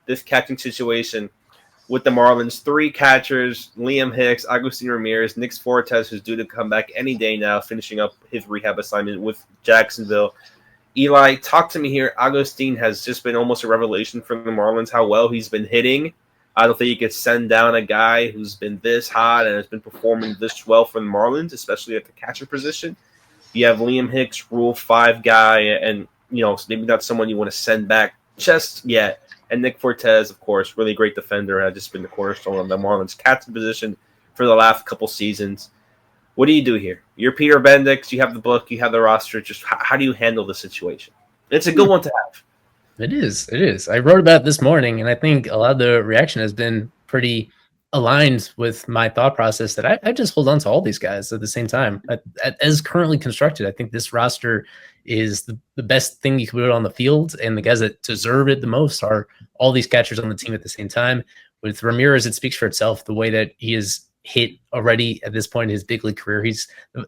this catching situation with the Marlins. Three catchers: Liam Hicks, Agustín Ramírez, Nick Fortes, who's due to come back any day now, finishing up his rehab assignment with Jacksonville. Eli, talk to me here. Agustín has just been almost a revelation for the Marlins, how well he's been hitting. I don't think you could send down a guy who's been this hot and has been performing this well for the Marlins, especially at the catcher position. You have Liam Hicks, Rule 5 guy, and maybe not someone you want to send back just yet. And Nick Fortes, of course, really great defender, has just been the cornerstone of the Marlins catcher position for the last couple seasons. What do you do here? You're Peter Bendix. You have the book. You have the roster. Just how do you handle the situation? It's a good one to have. It is. It is. I wrote about it this morning, and I think a lot of the reaction has been pretty aligned with my thought process that I just hold on to all these guys at the same time. As currently constructed, I think this roster is the best thing you can put on the field, and the guys that deserve it the most are all these catchers on the team at the same time. With Ramirez, it speaks for itself, the way that he is hit already at this point in his big league career.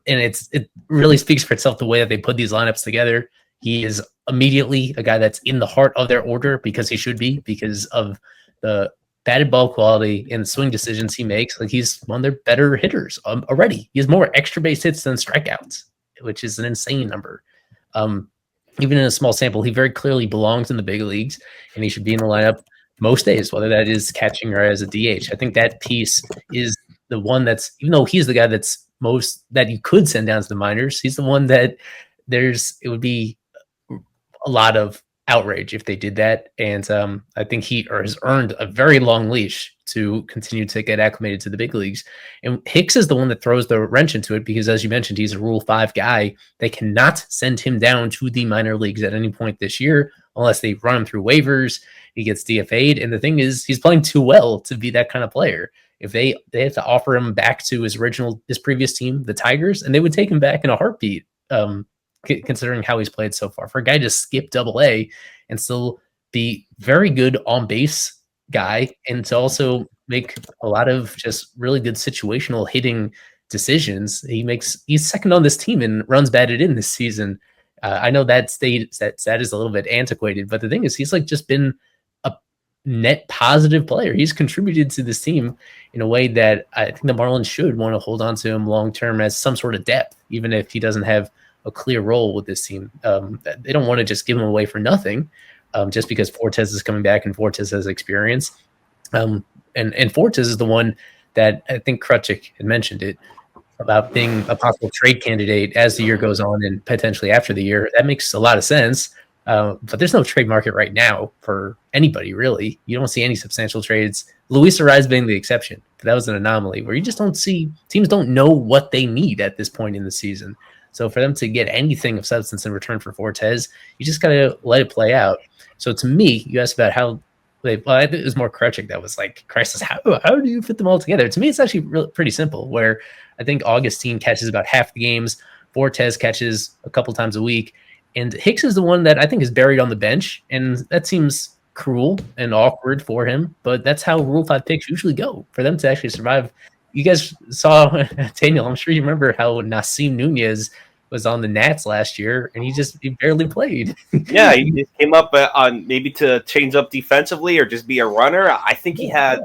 It really speaks for itself the way that they put these lineups together. He is immediately a guy that's in the heart of their order because he should be, because of the batted ball quality and the swing decisions he makes. Like, he's one of their better hitters already. He has more extra base hits than strikeouts, which is an insane number. Even in a small sample, he very clearly belongs in the big leagues, and he should be in the lineup most days, whether that is catching or as a DH. I think that piece is the one that's, even though he's the guy that's most that you could send down to the minors, he's the one that it would be a lot of outrage if they did that. And I think he has earned a very long leash to continue to get acclimated to the big leagues. And Hicks is the one that throws the wrench into it because, as you mentioned, he's a Rule 5 guy. They cannot send him down to the minor leagues at any point this year unless they run him through waivers. He gets DFA'd. And the thing is, he's playing too well to be that kind of player. If they have to offer him back to his previous team, the Tigers, and they would take him back in a heartbeat, considering how he's played so far. For a guy to skip AA and still be very good on base guy, and to also make a lot of just really good situational hitting decisions, he's second on this team in runs batted in this season. I know that stat is a little bit antiquated, but the thing is, he's just been a net positive player. He's contributed to this team in a way that I think the Marlins should want to hold on to him long term as some sort of depth, even if he doesn't have a clear role with this team. They don't want to just give him away for nothing, just because Fortes is coming back and Fortes has experience. And Fortes is the one that I think Krutchik had mentioned it about being a possible trade candidate as the year goes on and potentially after the year. That makes a lot of sense. But there's no trade market right now for anybody, really. You don't see any substantial trades. Luis Arraez being the exception, but that was an anomaly where you just don't see teams don't know what they need at this point in the season. So for them to get anything of substance in return for Fortes, you just got to let it play out. So to me, you asked about how I think it was more Krutchik that was like, crisis, how do you fit them all together? To me, it's actually pretty simple, where I think Agustín catches about half the games, Fortes catches a couple times a week, and Hicks is the one that I think is buried on the bench, and that seems cruel and awkward for him, but that's how Rule 5 picks usually go, for them to actually survive. You guys saw, Daniel, I'm sure you remember how Nasim Nunez was on the Nats last year, and he barely played. Yeah, he just came up on maybe to change up defensively or just be a runner. I think he had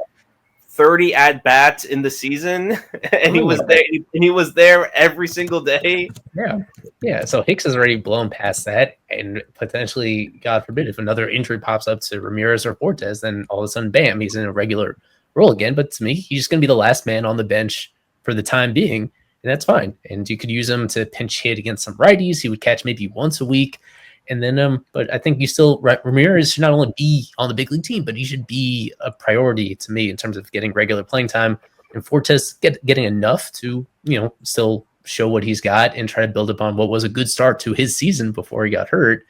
30 at-bats in the season, and he was there every single day. Yeah. So Hicks has already blown past that, and potentially, God forbid, if another injury pops up to Ramirez or Fortes, then all of a sudden, bam, he's in a regular role again. But to me, he's just going to be the last man on the bench for the time being, and that's fine. And you could use him to pinch hit against some righties. He would catch maybe once a week. And then, but I think Ramirez should not only be on the big league team, but he should be a priority to me in terms of getting regular playing time, and Fortes getting enough to, still show what he's got and try to build upon what was a good start to his season before he got hurt.